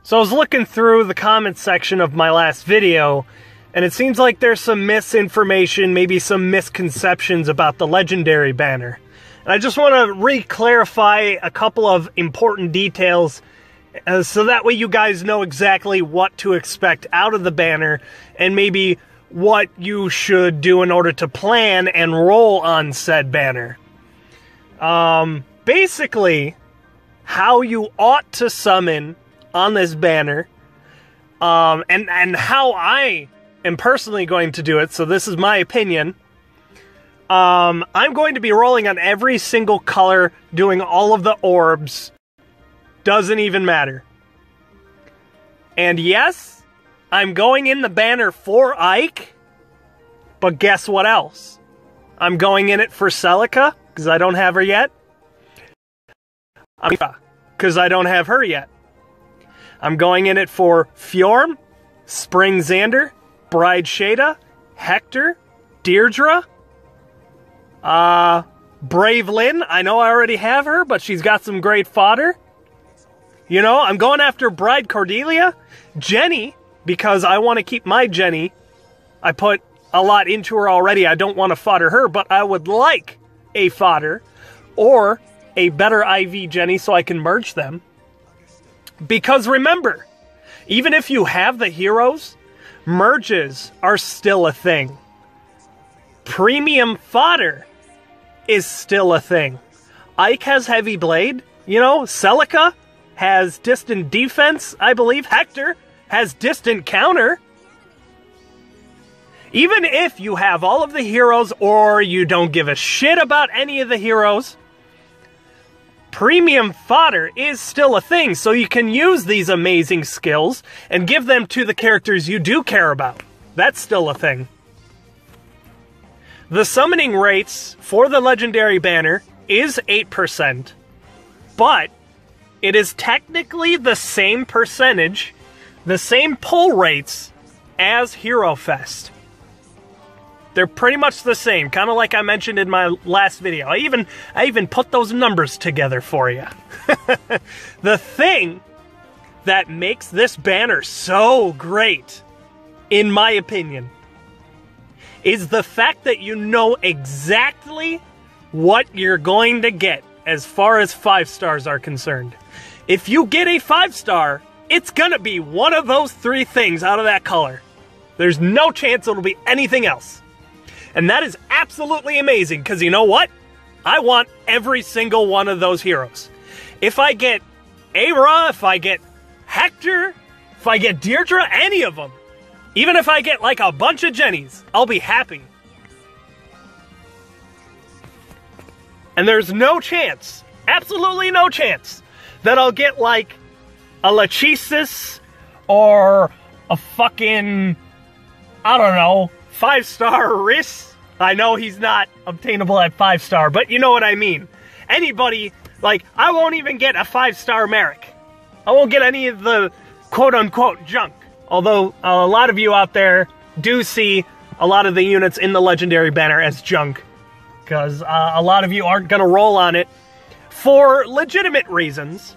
So I was looking through the comment section of my last video, and it seems like there's some misinformation, maybe some misconceptions about the legendary banner. And I just want to re-clarify a couple of important details so that way you guys know exactly what to expect out of the banner and maybe what you should do in order to plan and roll on said banner. Basically, how you ought to summon on this banner, and how I am personally going to do it, so this is my opinion. I'm going to be rolling on every single color, doing all of the orbs. Doesn't even matter. And yes, I'm going in the banner for Ike, but guess what else? I'm going in it for Celica, because I don't have her yet. Because I don't have her yet. I'm going in it for Fjorm, Spring Xander, Bride Shada, Hector, Deirdre, Brave Lynn. I know I already have her, but she's got some great fodder. You know, I'm going after Bride Cordelia, Jenny, because I want to keep my Jenny. I put a lot into her already. I don't want to fodder her, but I would like a fodder or a better IV Jenny so I can merge them. Because remember, even if you have the heroes, merges are still a thing. Premium fodder is still a thing. Ike has heavy blade, you know, Celica has distant defense, I believe. Hector has distant counter. Even if you have all of the heroes or you don't give a shit about any of the heroes, premium fodder is still a thing, so you can use these amazing skills and give them to the characters you do care about. That's still a thing. The summoning rates for the legendary banner is 8%, but it is technically the same percentage, the same pull rates as Hero Fest. They're pretty much the same, kind of like I mentioned in my last video. I even put those numbers together for you. The thing that makes this banner so great, in my opinion, is the fact that you know exactly what you're going to get as far as 5 stars are concerned. If you get a 5-star, it's gonna be one of those 3 things out of that color. There's no chance it'll be anything else. And that is absolutely amazing, because you know what? I want every single one of those heroes. If I get Aira, if I get Hector, if I get Deirdre, any of them, even if I get like a bunch of Jennies, I'll be happy. And there's no chance, absolutely no chance, that I'll get like a Lachesis or a fucking, I don't know, 5-star Riss. I know he's not obtainable at 5-star, but you know what I mean. Anybody, like, I won't even get a 5-star Merrick. I won't get any of the quote-unquote junk. Although a lot of you out there do see a lot of the units in the legendary banner as junk. Because a lot of you aren't going to roll on it for legitimate reasons.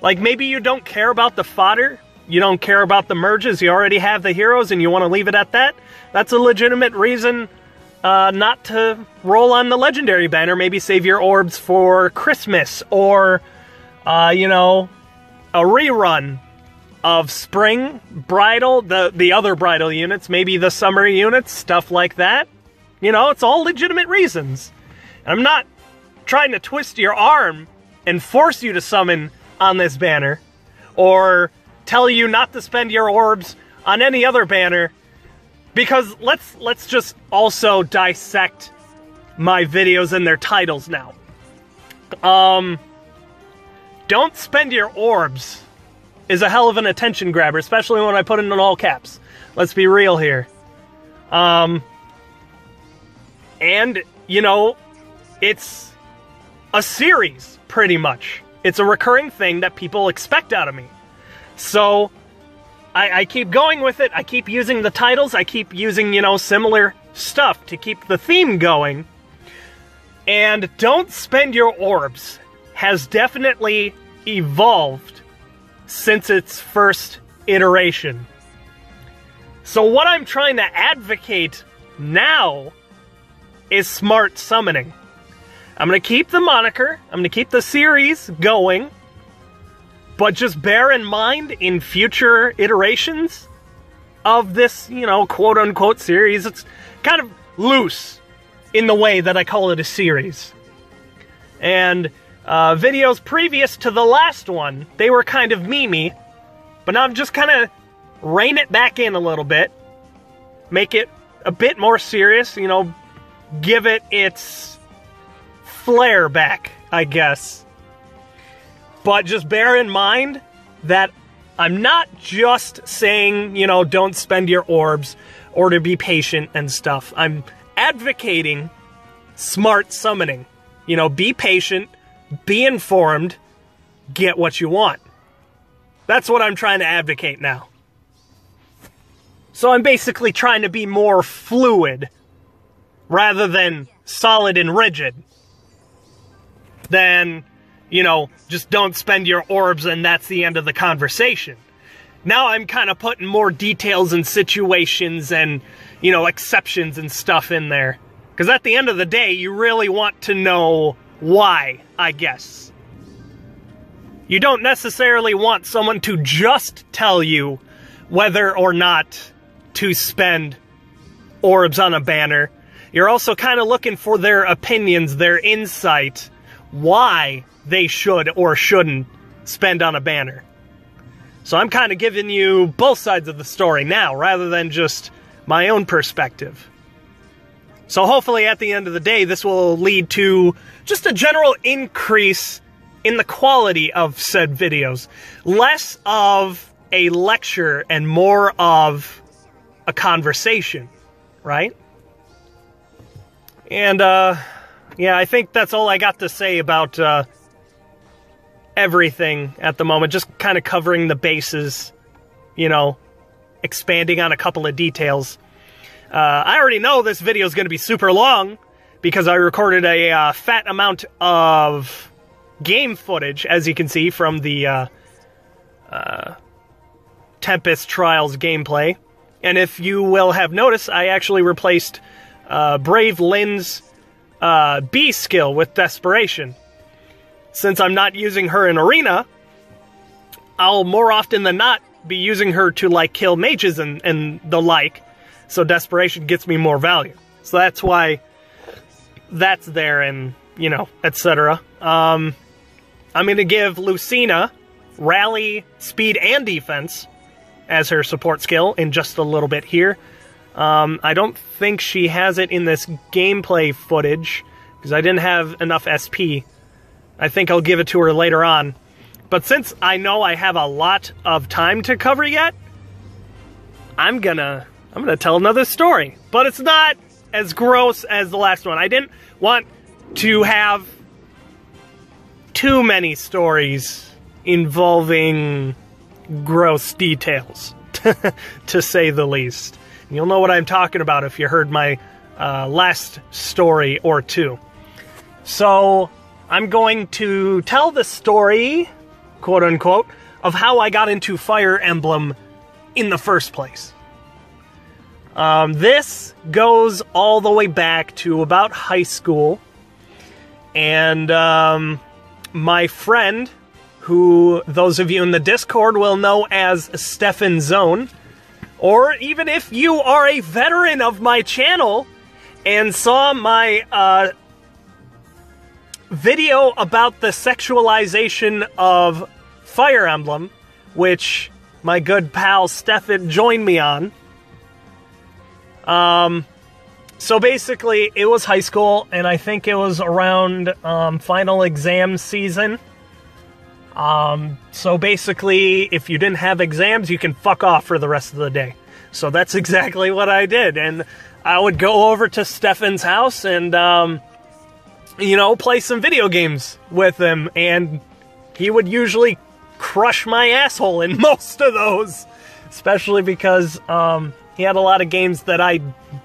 Like, maybe you don't care about the fodder. You don't care about the merges, you already have the heroes and you want to leave it at that. That's a legitimate reason not to roll on the legendary banner. Maybe save your orbs for Christmas or, you know, a rerun of spring, bridal, the other bridal units, maybe the summer units, stuff like that. You know, it's all legitimate reasons. I'm not trying to twist your arm and force you to summon on this banner or tell you not to spend your orbs on any other banner, because let's just also dissect my videos and their titles now. Don't spend your orbs is a hell of an attention grabber, especially when I put it in all caps. Let's be real here. And, you know, it's a series, pretty much. It's a recurring thing that people expect out of me. So, I keep going with it, I keep using the titles, I keep using, you know, similar stuff to keep the theme going. And don't spend your orbs has definitely evolved since its first iteration. So what I'm trying to advocate now is smart summoning. I'm going to keep the moniker, I'm going to keep the series going, but just bear in mind in future iterations of this, you know, quote-unquote series, it's kind of loose in the way that I call it a series. And videos previous to the last one, they were kind of memey, but now I'm just kind of rein it back in a little bit, make it a bit more serious, you know, give it its flair back, I guess. But just bear in mind that I'm not just saying, you know, don't spend your orbs or to be patient and stuff. I'm advocating smart summoning. You know, be patient, be informed, get what you want. That's what I'm trying to advocate now. So I'm basically trying to be more fluid rather than solid and rigid. Than, you know, just don't spend your orbs and that's the end of the conversation. Now I'm kind of putting more details and situations and, you know, exceptions and stuff in there. Because at the end of the day, you really want to know why, I guess. You don't necessarily want someone to just tell you whether or not to spend orbs on a banner. You're also kind of looking for their opinions, their insight, why they should or shouldn't spend on a banner. So I'm kind of giving you both sides of the story now, rather than just my own perspective. So hopefully at the end of the day, this will lead to just a general increase in the quality of said videos. Less of a lecture and more of a conversation, right? And, yeah, I think that's all I got to say about everything at the moment. Just kind of covering the bases, you know, expanding on a couple of details. I already know this video is going to be super long because I recorded a fat amount of game footage, as you can see from the Tempest Trials gameplay. And if you will have noticed, I actually replaced Brave Lynn's B skill with Desperation. Since I'm not using her in Arena, I'll more often than not be using her to, like, kill mages and the like, so Desperation gets me more value. So that's why that's there and, you know, etc. I'm going to give Lucina Rally, Speed, and Defense as her support skill in just a little bit here. I don't think she has it in this gameplay footage, because I didn't have enough SP. I think I'll give it to her later on. But since I know I have a lot of time to cover yet, I'm gonna tell another story. But it's not as gross as the last one. I didn't want to have too many stories involving gross details, to say the least. You'll know what I'm talking about if you heard my last story or two. So I'm going to tell the story, quote unquote, of how I got into Fire Emblem in the first place. This goes all the way back to about high school. And my friend, who those of you in the Discord will know as Stefan Zone, or even if you are a veteran of my channel and saw my video about the sexualization of Fire Emblem, which my good pal Stefan joined me on. So basically, it was high school, and I think it was around final exam season. So basically, if you didn't have exams, you can fuck off for the rest of the day. So that's exactly what I did, and I would go over to Stefan's house and, you know, play some video games with him, and he would usually crush my asshole in most of those, especially because, he had a lot of games that I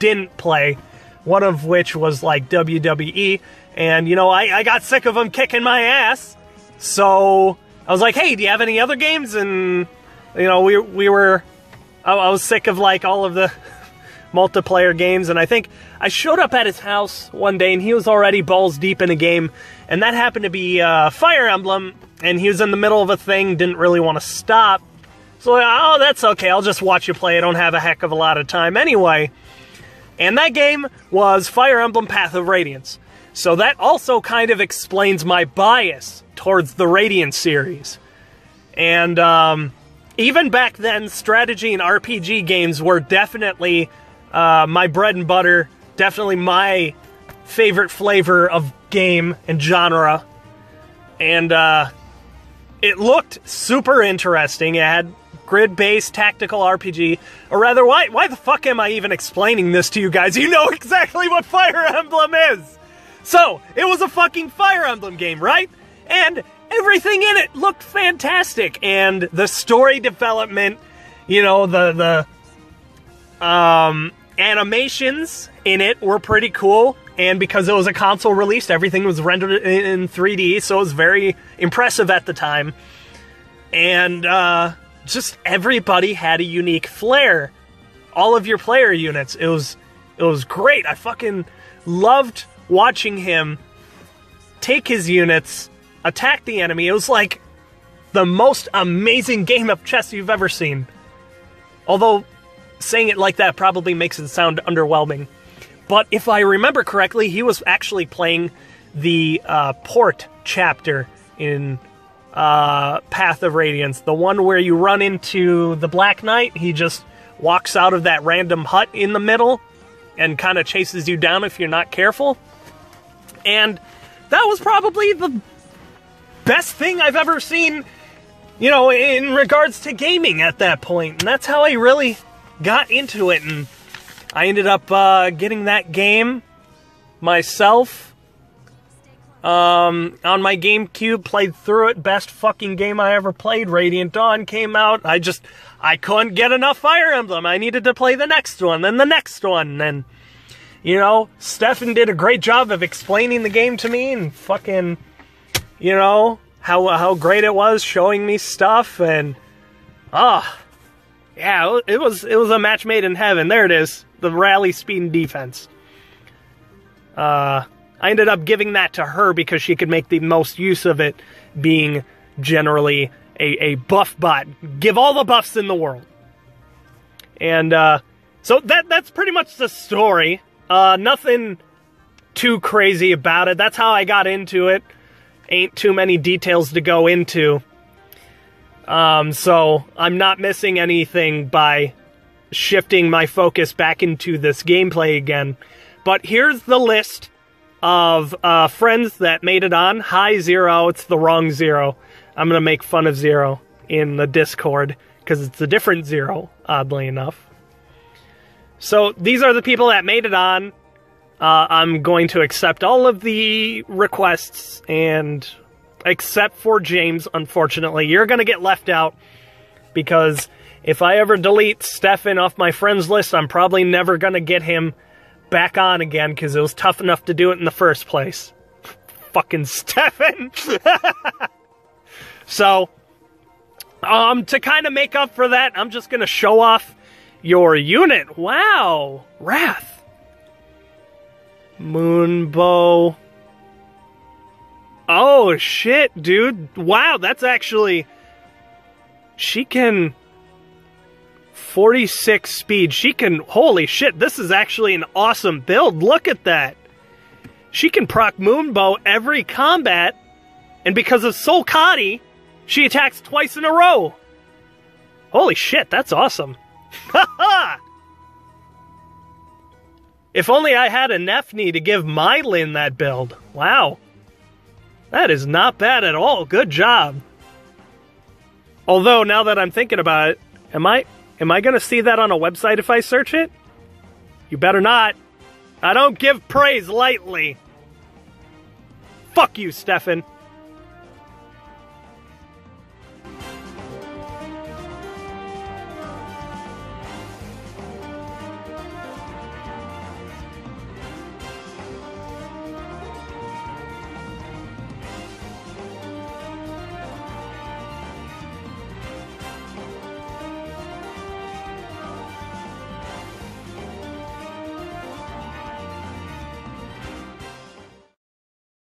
didn't play, one of which was, like, WWE, and, you know, I got sick of him kicking my ass, so I was like, hey, do you have any other games? And, you know, I was sick of, like, all of the multiplayer games, and I think I showed up at his house one day, and he was already balls deep in a game, and that happened to be Fire Emblem, and he was in the middle of a thing, didn't really want to stop. So, oh, that's okay, I'll just watch you play. I don't have a heck of a lot of time anyway. And that game was Fire Emblem Path of Radiance. So that also kind of explains my bias towards the Radiance series. And even back then, strategy and RPG games were definitely my bread and butter, definitely my favorite flavor of game and genre. And it looked super interesting. It had grid-based tactical RPG, or rather, why the fuck am I even explaining this to you guys? You know exactly what Fire Emblem is! So, it was a fucking Fire Emblem game, right? And everything in it looked fantastic, and the story development, you know, the animations in it were pretty cool, and because it was a console release, everything was rendered in 3D, so it was very impressive at the time. And, just everybody had a unique flair. All of your player units. It was great. I fucking loved watching him take his units, attack the enemy. It was like the most amazing game of chess you've ever seen. Although, saying it like that probably makes it sound underwhelming. But if I remember correctly, he was actually playing the port chapter in Path of Radiance, the one where you run into the Black Knight. He just walks out of that random hut in the middle and kind of chases you down if you're not careful. And that was probably the best thing I've ever seen, you know, in regards to gaming at that point. And that's how I really got into it. And I ended up getting that game myself. On my GameCube, played through it, best fucking game I ever played. Radiant Dawn came out, I couldn't get enough Fire Emblem. I needed to play the next one, then the next one, and, you know, Stefan did a great job of explaining the game to me, and fucking, you know, how great it was, showing me stuff, and, yeah, it was a match made in heaven. There it is, the rally, speed, and defense. I ended up giving that to her because she could make the most use of it, being generally a buff bot. Give all the buffs in the world. And so that's pretty much the story. Nothing too crazy about it. That's how I got into it. Ain't too many details to go into. So I'm not missing anything by shifting my focus back into this gameplay again. But here's the list of friends that made it on. Hi, Zero. It's the wrong Zero. I'm going to make fun of Zero in the Discord because it's a different Zero, oddly enough. So these are the people that made it on. I'm going to accept all of the requests, and except for James, unfortunately. You're going to get left out because if I ever delete Stefan off my friends list, I'm probably never going to get him back on again because it was tough enough to do it in the first place. Fucking Stefan. So, to kind of make up for that, I'm just going to show off your unit. Wow. Wrath. Moonbow. Oh, shit, dude. Wow, that's actually... She can... 46 speed. She can... Holy shit, this is actually an awesome build. Look at that. She can proc Moonbow every combat, and because of Soul Kadi, she attacks twice in a row. Holy shit, that's awesome. Haha! If only I had a Nefni to give Mylin that build. Wow. That is not bad at all. Good job. Although, now that I'm thinking about it, am I going to see that on a website if I search it? You better not. I don't give praise lightly. Fuck you, Stefan.